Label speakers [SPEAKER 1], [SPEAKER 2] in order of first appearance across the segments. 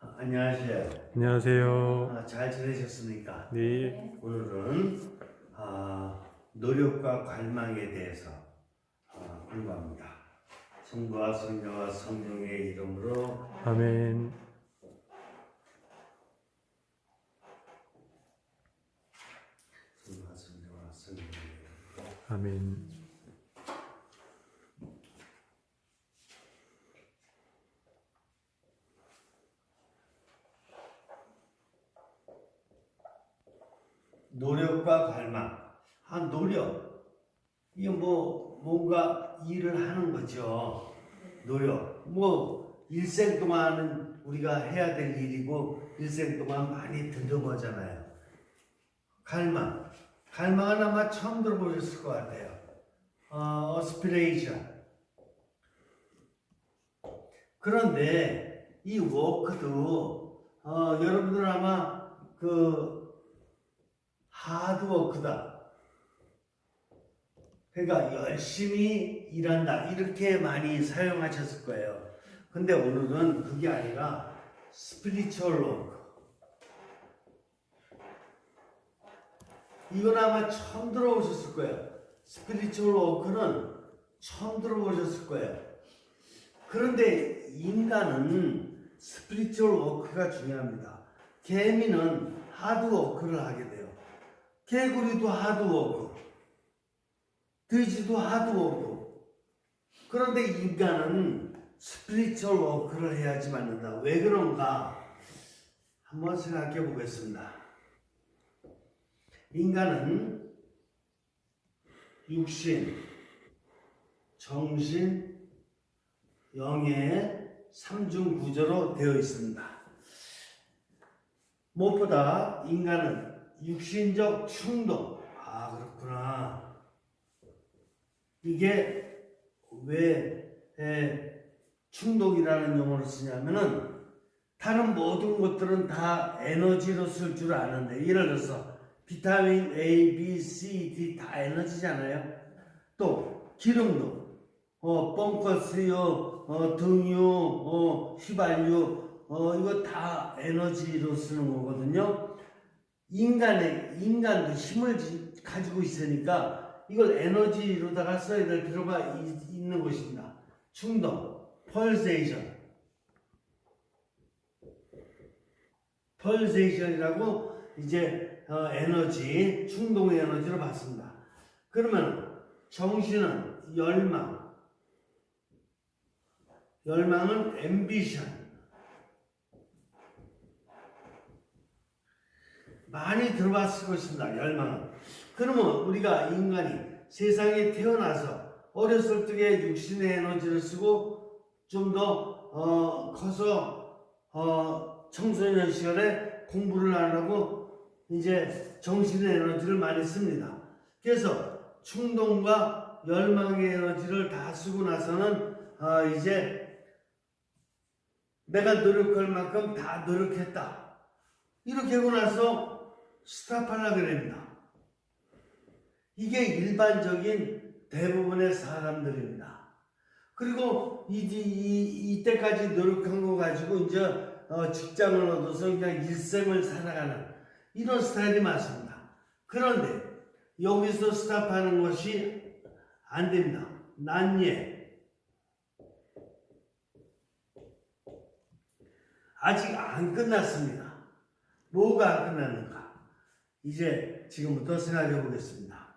[SPEAKER 1] 안녕하세요.
[SPEAKER 2] 안녕하세요.
[SPEAKER 1] 잘 지내셨습니까?
[SPEAKER 2] 네,
[SPEAKER 1] 오늘은 노력과 갈망에 대해서 공부합니다. 성부와 성자와 성령의 이름으로
[SPEAKER 2] 아멘.
[SPEAKER 1] 성부와 성자와 성령의 이름으로
[SPEAKER 2] 아멘.
[SPEAKER 1] 노력과 갈망. 노력. 이게 뭔가 일을 하는 거죠. 노력. 일생 동안은 우리가 해야 될 일이고, 일생 동안 많이 들어보잖아요. 갈망. 갈망은 아마 처음 들어보셨을 것 같아요. 어스피레이션. 그런데 이 워크도, 여러분들 아마 하드워크다. 그러니까 열심히 일한다. 이렇게 많이 사용하셨을 거예요. 근데 오늘은 그게 아니라 스피리추얼 워크. 이건 아마 처음 들어보셨을 거예요. 스피리추얼 워크는 처음 들어보셨을 거예요. 그런데 인간은 스피리추얼 워크가 중요합니다. 개미는 하드워크를 하게 돼요. 개구리도 하드워크, 돼지도 하드워크. 그런데 인간은 스피리추얼 워크를 해야지 맞는다. 왜 그런가? 한번 생각해 보겠습니다. 인간은 육신, 정신, 영의 삼중 구조로 되어 있습니다. 무엇보다 인간은 육신적 충동. 그렇구나. 이게 왜 충동이라는 용어를 쓰냐면은 다른 모든 것들은 다 에너지로 쓸 줄 아는데, 예를 들어서 비타민 A, B, C, D 다 에너지잖아요. 또 기름도 뻥커스유, 등유, 휘발유 이거 다 에너지로 쓰는 거거든요. 인간도 힘을 가지고 있으니까 이걸 에너지로다가 써야 될 필요가 있는 것입니다. 충동, 펄세이션이라고 이제 에너지, 충동의 에너지로 봤습니다. 그러면 정신은 열망은 앰비션. 많이 들어봤을 것입니다. 열망은. 그러면 우리가 인간이 세상에 태어나서 어렸을 적에 육신의 에너지를 쓰고 좀 더 커서 청소년 시절에 공부를 하려고 이제 정신의 에너지를 많이 씁니다. 그래서 충동과 열망의 에너지를 다 쓰고 나서는 이제 내가 노력할 만큼 다 노력했다. 이렇게 하고 나서 스탑하려고 합니다. 이게 일반적인 대부분의 사람들입니다. 그리고 이때까지 노력한 거 가지고 이제 직장을 얻어서 그냥 일생을 살아가는 이런 스타일이 많습니다. 그런데 여기서 스탑하는 것이 안 됩니다. 난예. 아직 안 끝났습니다. 뭐가 안 끝났는가? 이제 지금부터 생각해 보겠습니다.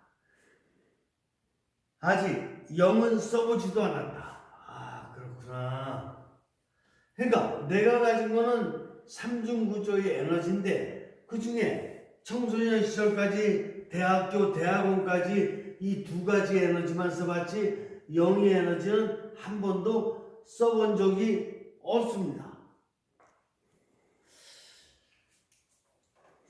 [SPEAKER 1] 아직 영은 써보지도 않았다. 그렇구나. 그러니까 내가 가진 거는 삼중구조의 에너지인데 그 중에 청소년 시절까지 대학교, 대학원까지 이 두 가지 에너지만 써봤지 영의 에너지는 한 번도 써본 적이 없습니다.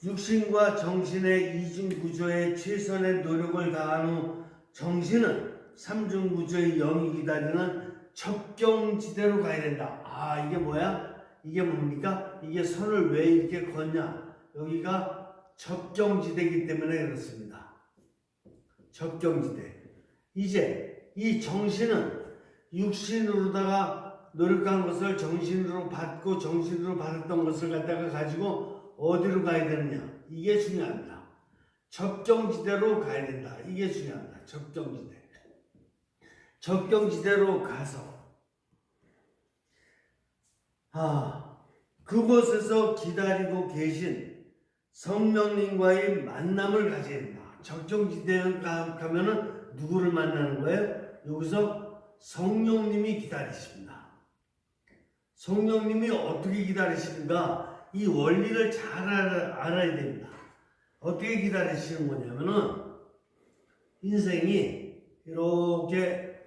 [SPEAKER 1] 육신과 정신의 이중구조에 최선의 노력을 다한 후 정신은 삼중구조의 영이 기다리는 접경지대로 가야 된다. 이게 뭐야? 이게 뭡니까? 이게 선을 왜 이렇게 걷냐? 여기가 접경지대이기 때문에 그렇습니다. 접경지대. 이제 이 정신은 육신으로다가 노력한 것을 정신으로 받고 정신으로 받았던 것을 갖다가 가지고 어디로 가야 되느냐. 이게 중요합니다. 접경지대로 가야 된다. 이게 중요합니다. 접경지대. 접경지대로 가서 그곳에서 기다리고 계신 성령님과의 만남을 가져야 된다. 접경지대에 가면은 누구를 만나는 거예요? 여기서 성령님이 기다리십니다. 성령님이 어떻게 기다리시는가? 이 원리를 잘 알아야 됩니다. 어떻게 기다리시는 거냐면은 인생이 이렇게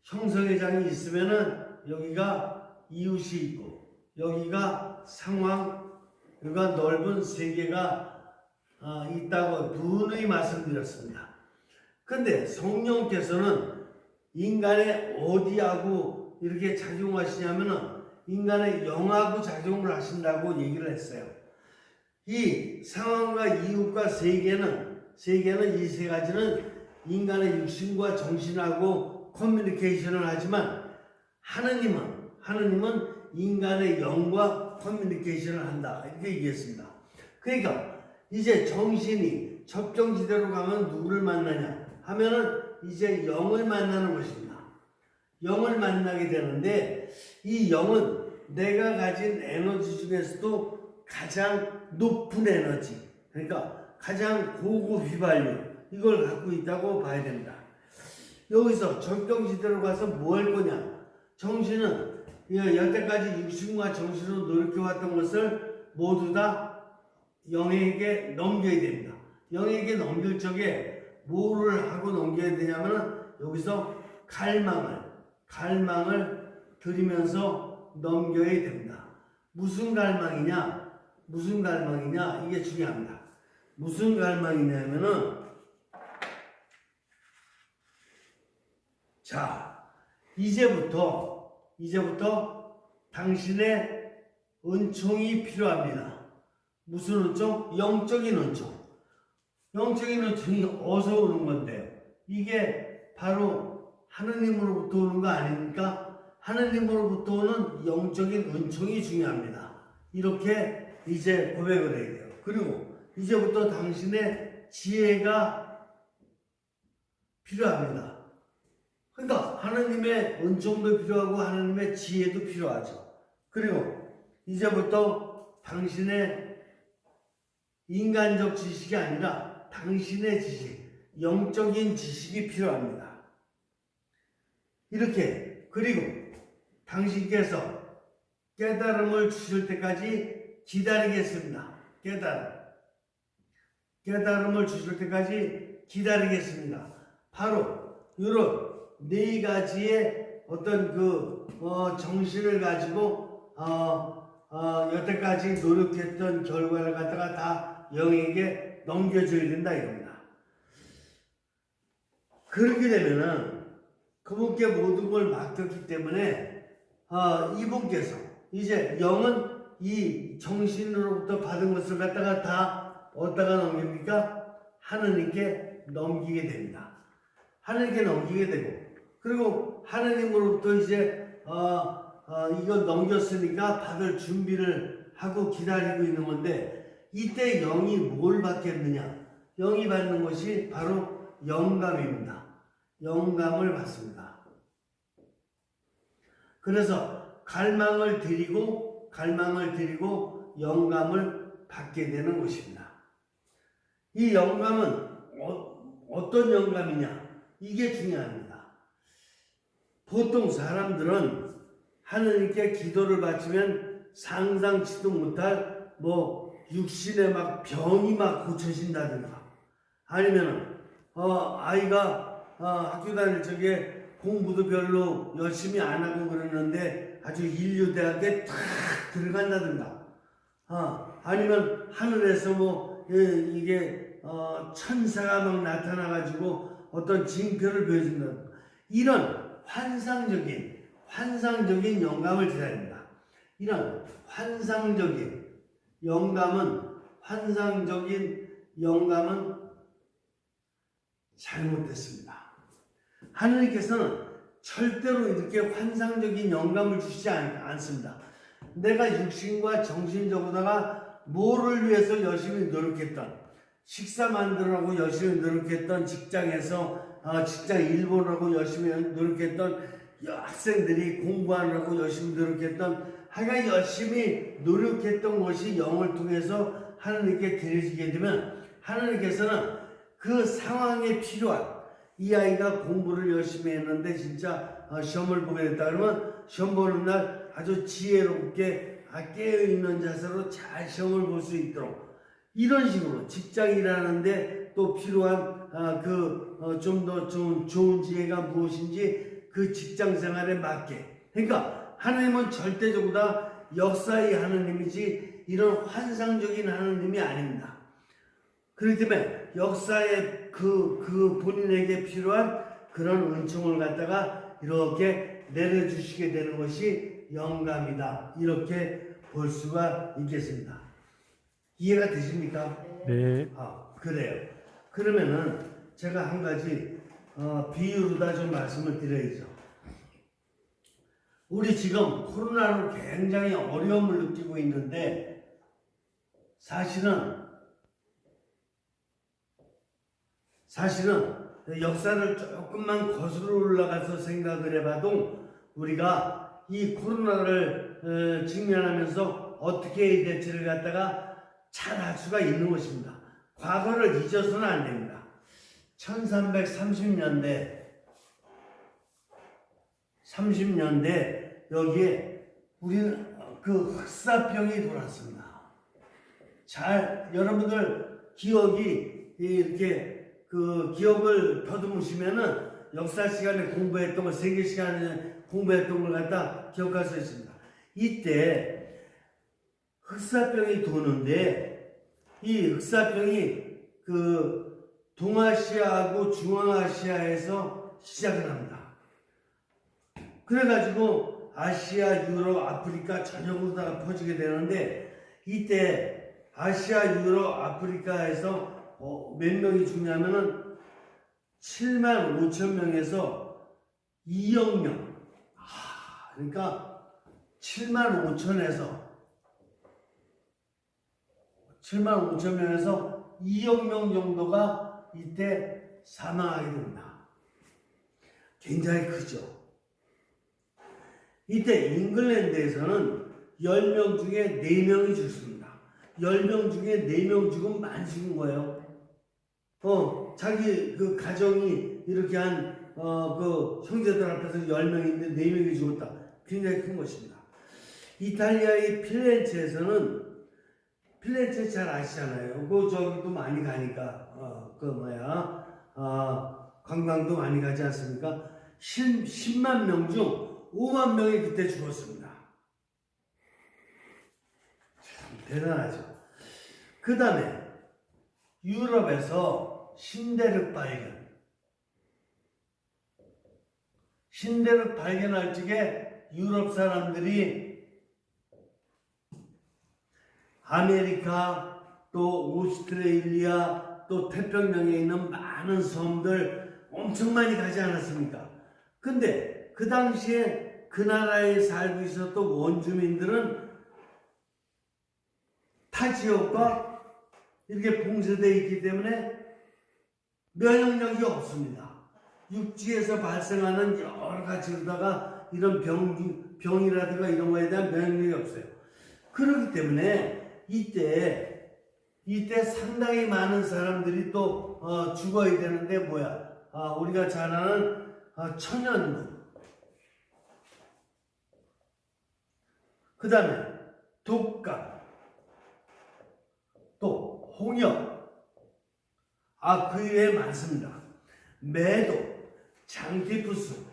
[SPEAKER 1] 형성회장이 있으면은 여기가 이웃이 있고 여기가 상황, 여기가 넓은 세계가 있다고 누누이 말씀드렸습니다. 근데 성령께서는 인간의 어디하고 이렇게 작용하시냐면은 인간의 영하고 작용을 하신다고 얘기를 했어요. 이 상황과 이웃과 세계는 이 세 가지는 인간의 육신과 정신하고 커뮤니케이션을 하지만 하느님은 인간의 영과 커뮤니케이션을 한다. 이렇게 얘기했습니다. 그러니까 이제 정신이 접경지대로 가면 누구를 만나냐 하면은 이제 영을 만나는 것입니다. 영을 만나게 되는데 이 영은 내가 가진 에너지 중에서도 가장 높은 에너지, 그러니까 가장 고급 휘발유, 이걸 갖고 있다고 봐야 됩니다. 여기서 접경지대로 가서 뭐 할 거냐? 정신은 여태까지 육신과 정신으로 노력해왔던 것을 모두 다 영에게 넘겨야 됩니다. 영에게 넘길 적에 뭐를 하고 넘겨야 되냐면 여기서 갈망을 들이면서 넘겨야 됩니다. 무슨 갈망이냐? 이게 중요합니다. 무슨 갈망이냐면은 자, 이제부터 당신의 은총이 필요합니다. 무슨 은총? 영적인 은총. 영적인 은총이 어디서 오는 건데요? 이게 바로 하느님으로부터 오는 거 아닙니까? 하느님으로부터 오는 영적인 은총이 중요합니다. 이렇게 이제 고백을 해야 돼요. 그리고 이제부터 당신의 지혜가 필요합니다. 그러니까 하느님의 은총도 필요하고 하느님의 지혜도 필요하죠. 그리고 이제부터 당신의 인간적 지식이 아니라 당신의 지식, 영적인 지식이 필요합니다. 이렇게, 그리고 당신께서 깨달음을 주실 때까지 기다리겠습니다. 깨달음을 주실 때까지 기다리겠습니다. 바로 이런 네 가지의 어떤 정신을 가지고 여태까지 노력했던 결과를 갖다가 다 영에게 넘겨줘야 된다 이겁니다. 그렇게 되면은 그분께 모든 걸 맡겼기 때문에 이분께서 이제 영은 이 정신으로부터 받은 것을 갖다가 다 어디다가 넘깁니까? 하느님께 넘기게 됩니다. 하느님께 넘기게 되고, 그리고 하느님으로부터 이제 이거 넘겼으니까 받을 준비를 하고 기다리고 있는 건데, 이때 영이 뭘 받겠느냐? 영이 받는 것이 바로 영감입니다. 영감을 받습니다. 그래서 갈망을 드리고 영감을 받게 되는 것입니다. 이 영감은 어떤 영감이냐? 이게 중요합니다. 보통 사람들은 하느님께 기도를 바치면 상상치도 못할 육신에 막 병이 막 고쳐진다든가, 아니면은 아이가 학교 다닐 적에 공부도 별로 열심히 안 하고 그러는데 아주 인류대학에 탁 들어간다든가, 아니면 하늘에서 이게 천사가 막 나타나가지고 어떤 징표를 보여준다든가, 이런 환상적인 영감을 드려야 됩니다. 이런 환상적인 영감은 잘못됐습니다. 하느님께서는 절대로 이렇게 환상적인 영감을 주시지 않습니다. 내가 육신과 정신적으로다가 뭐를 위해서 열심히 노력했던, 식사 만들라고 열심히 노력했던, 직장에서 직장 일본하고 열심히 노력했던 학생들이 공부하느라고 열심히 노력했던, 하여간 열심히 노력했던 것이 영을 통해서 하나님께 드려지게 되면 하나님께서는 그 상황에 필요한, 이 아이가 공부를 열심히 했는데 진짜 시험을 보게 됐다 그러면 시험 보는 날 아주 지혜롭게 깨어있는 자세로 잘 시험을 볼 수 있도록, 이런 식으로 직장 일하는데 또 필요한 좀 더 좋은 지혜가 무엇인지 그 직장 생활에 맞게, 그러니까 하나님은 절대적으로 다 역사의 하나님이지 이런 환상적인 하나님이 아닙니다. 그렇기 때문에 역사에 그 본인에게 필요한 그런 은총을 갖다가 이렇게 내려주시게 되는 것이 영감이다, 이렇게 볼 수가 있겠습니다. 이해가 되십니까?
[SPEAKER 2] 네.
[SPEAKER 1] 그래요. 그러면은 제가 한 가지 비유로다 좀 말씀을 드려야죠. 우리 지금 코로나로 굉장히 어려움을 느끼고 있는데, 사실은 역사를 조금만 거슬러 올라가서 생각을 해봐도 우리가 이 코로나를 직면하면서 어떻게 이 대처를 갖다가 잘 할 수가 있는 것입니다. 과거를 잊어서는 안 됩니다. 30년대 여기에 우리는 그 흑사병이 돌았습니다. 여러분들 기억이 이렇게 기억을 더듬으시면은 역사 시간에 공부했던 거, 세계 시간에 공부했던 걸 갖다 기억할 수 있습니다. 이때 흑사병이 도는데, 이 흑사병이 동아시아하고 중앙아시아에서 시작을 합니다. 그래가지고 아시아, 유럽, 아프리카 전역으로 다 퍼지게 되는데, 이때 아시아, 유럽, 아프리카에서 몇 명이 죽냐면은 7만 5천 명에서 2억 명. 그러니까 7만 5천 명에서 2억 명 정도가 이때 사망하게 됩니다. 굉장히 크죠. 이때 잉글랜드에서는 10명 중에 4명이 죽습니다. 10명 중에 4명 죽으면 많이 죽은 거예요. 자기 가정이 이렇게 형제들 앞에서 10명인데 4명이 죽었다. 굉장히 큰 것입니다. 이탈리아의 필렌체에 잘 아시잖아요. 저기도 많이 가니까, 관광도 많이 가지 않습니까? 10만 명 중 5만 명이 그때 죽었습니다. 참 대단하죠. 그 다음에 유럽에서 신대륙 발견할 적에 유럽 사람들이 아메리카, 또 오스트레일리아, 또 태평양에 있는 많은 섬들 엄청 많이 가지 않았습니까? 근데 그 당시에 그 나라에 살고 있었던 원주민들은 타 지역과 이렇게 봉쇄되어 있기 때문에 면역력이 없습니다. 육지에서 발생하는 여러 가지로다가 이런 병이라든가 이런 거에 대한 면역력이 없어요. 그렇기 때문에 이때 상당히 많은 사람들이 또 죽어야 되는데 우리가 잘 아는 천연두, 그 다음에 독감, 또 홍역, 그 외에 많습니다. 매도, 장티푸스,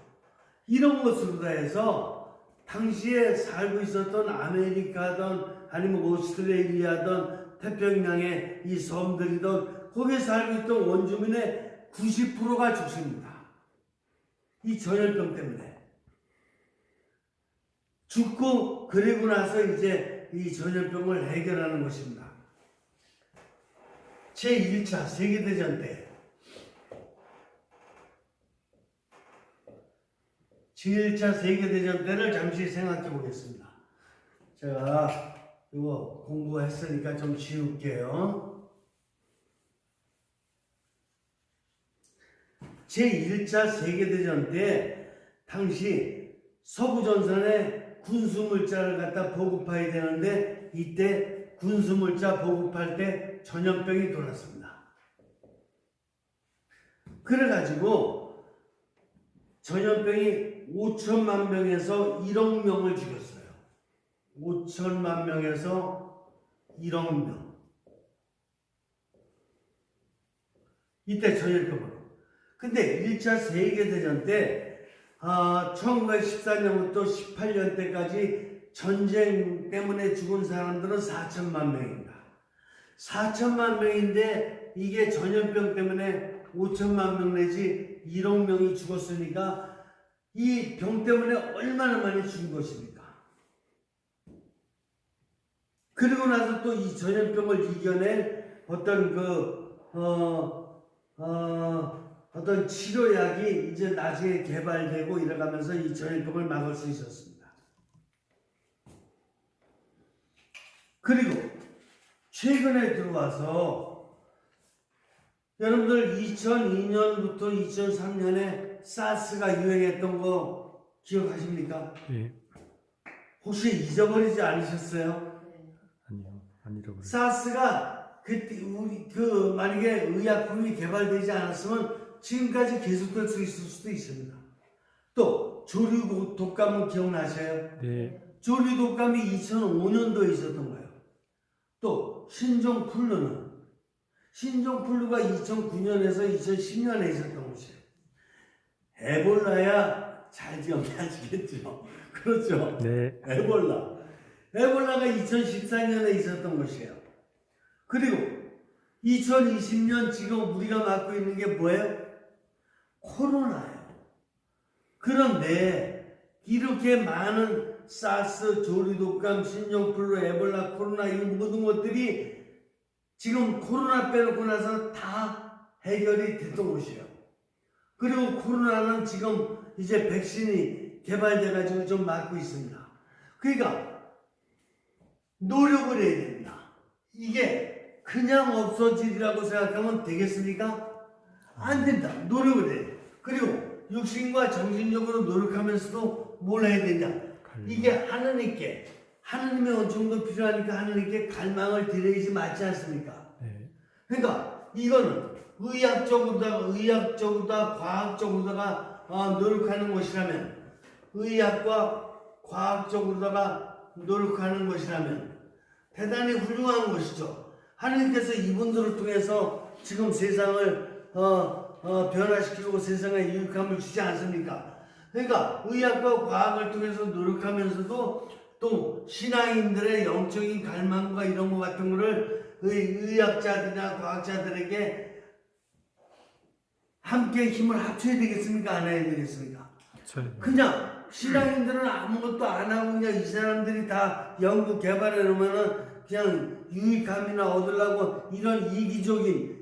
[SPEAKER 1] 이런 것으로 다 해서 당시에 살고 있었던 아메리카든 아니면 오스트레일리아든 태평양의 이 섬들이든 거기에 살고 있던 원주민의 90%가 죽습니다. 이 전염병 때문에. 죽고 그리고 나서 이제 이 전염병을 해결하는 것입니다. 제1차 세계대전 때 제1차 세계대전 때를 잠시 생각해 보겠습니다. 제가 이거 공부했으니까 좀 지울게요. 제1차 세계대전 때 당시 서부전선에 군수물자를 갖다 보급해야 되는데 이때 군수물자 보급할 때 전염병이 돌았습니다. 그래가지고 전염병이 5천만 명에서 1억 명을 죽였어요. 5천만 명에서 1억 명. 이때 전염병으로. 근데 1차 세계대전 때 1914년부터 18년 때까지 전쟁 때문에 죽은 사람들은 4천만 명입니다. 4천만 명인데 이게 전염병 때문에 5천만 명 내지 1억 명이 죽었으니까 이 병 때문에 얼마나 많이 죽은 것입니까? 그리고 나서 또 이 전염병을 이겨낼 어떤 어떤 치료약이 이제 나중에 개발되고 이래가면서 이 전염병을 막을 수 있었습니다. 그리고 최근에 들어와서 여러분들 2002년부터 2003년에 사스가 유행했던 거 기억하십니까?
[SPEAKER 2] 예.
[SPEAKER 1] 혹시 잊어버리지 않으셨어요?
[SPEAKER 2] 아니요. 안 잃어버려요.
[SPEAKER 1] 사스가 그때 만약에 의약품이 개발되지 않았으면 지금까지 계속될 수 있을 수도 있습니다. 또 조류 독감은 기억나세요?
[SPEAKER 2] 네.
[SPEAKER 1] 조류 독감이 2005년도에 있었던 거예요. 또 신종플루가 2009년에서 2010년에 있었던 것이에요. 에볼라야 잘 기억나시겠죠? 그렇죠?
[SPEAKER 2] 네.
[SPEAKER 1] 에볼라가 2014년에 있었던 것이에요. 그리고 2020년 지금 우리가 맡고 있는 게 뭐예요? 코로나예요. 그런데 이렇게 많은 사스, 조류독감, 신종플루, 에볼라, 코로나 이 모든 것들이 지금 코로나 빼놓고 나서 다 해결이 됐던 것이에요. 그리고 코로나는 지금 이제 백신이 개발돼가지고 좀 막고 있습니다. 그러니까 노력을 해야 됩니다. 이게 그냥 없어지리라고 생각하면 되겠습니까? 안 된다. 노력을 해야 돼. 그리고 육신과 정신적으로 노력하면서도 뭘 해야 되냐? 이게 하느님의 은총도 필요하니까 하느님께 갈망을 드려야지 맞지 않습니까?
[SPEAKER 2] 네.
[SPEAKER 1] 그러니까 이거는 의학적으로다 과학적으로다가 노력하는 것이라면, 의학과 과학적으로다가 노력하는 것이라면 대단히 훌륭한 것이죠. 하나님께서 이분들을 통해서 지금 세상을 변화시키고 세상에 유익함을 주지 않습니까? 그러니까 의학과 과학을 통해서 노력하면서도 또 신앙인들의 영적인 갈망과 이런 것 같은 거를 의학자들이나 과학자들에게 함께 힘을 합쳐야 되겠습니까? 안 해야 되겠습니까? 그냥 신앙인들은 아무것도 안 하고 그냥 이 사람들이 다 연구 개발해 놓으면은 그냥 유익함이나 얻으려고 이런 이기적인,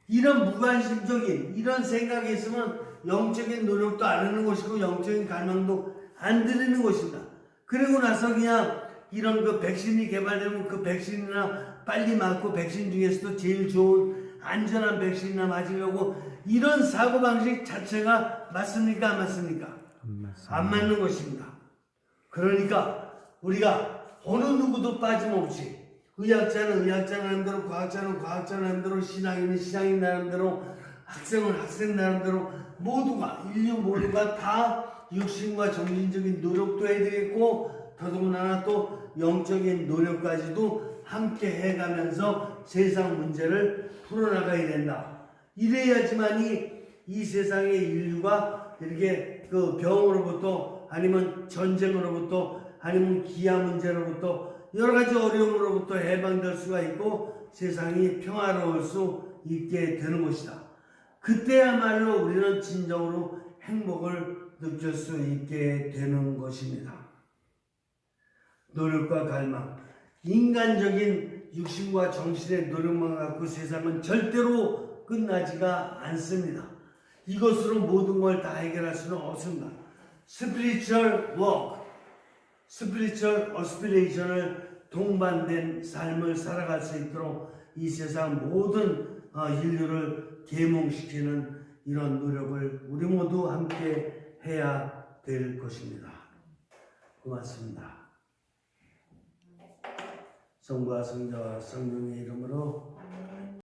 [SPEAKER 1] 이런 무관심적인 이런 생각이 있으면 영적인 노력도 안 하는 것이고 영적인 갈망도 안 드리는 것입니다. 그리고 나서 그냥 이런 백신이 개발되면 그 백신이나 빨리 맞고 백신 중에서도 제일 좋은 안전한 백신이나 맞으려고 이런 사고방식 자체가 맞습니까? 안 맞습니까? 안 맞는 것입니다. 그러니까 우리가 어느 누구도 빠짐없이 의학자는 나름대로, 과학자는 나름대로, 신앙인은 신앙인 나름대로, 학생은 학생 나름대로 인류 모두가 다 육신과 정신적인 노력도 해야 되겠고 더더군다나 또 영적인 노력까지도 함께 해가면서 세상 문제를 풀어나가야 된다. 이래야지만이 이 세상의 인류가 이렇게 병으로부터 아니면 전쟁으로부터 아니면 기아 문제로부터 여러 가지 어려움으로부터 해방될 수가 있고 세상이 평화로울 수 있게 되는 것이다. 그때야말로 우리는 진정으로 행복을 느낄 수 있게 되는 것입니다. 노력과 갈망, 인간적인 육신과 정신의 노력만 갖고 세상은 절대로 끝나지가 않습니다. 이것으로 모든 걸 다 해결할 수는 없습니다. 스피리추얼 워크, 스피리추얼 어스피레이션을 동반된 삶을 살아갈 수 있도록 이 세상 모든 인류를 계몽시키는 이런 노력을 우리 모두 함께 해야 될 것입니다. 고맙습니다. 성부와 성자와 성령의 이름으로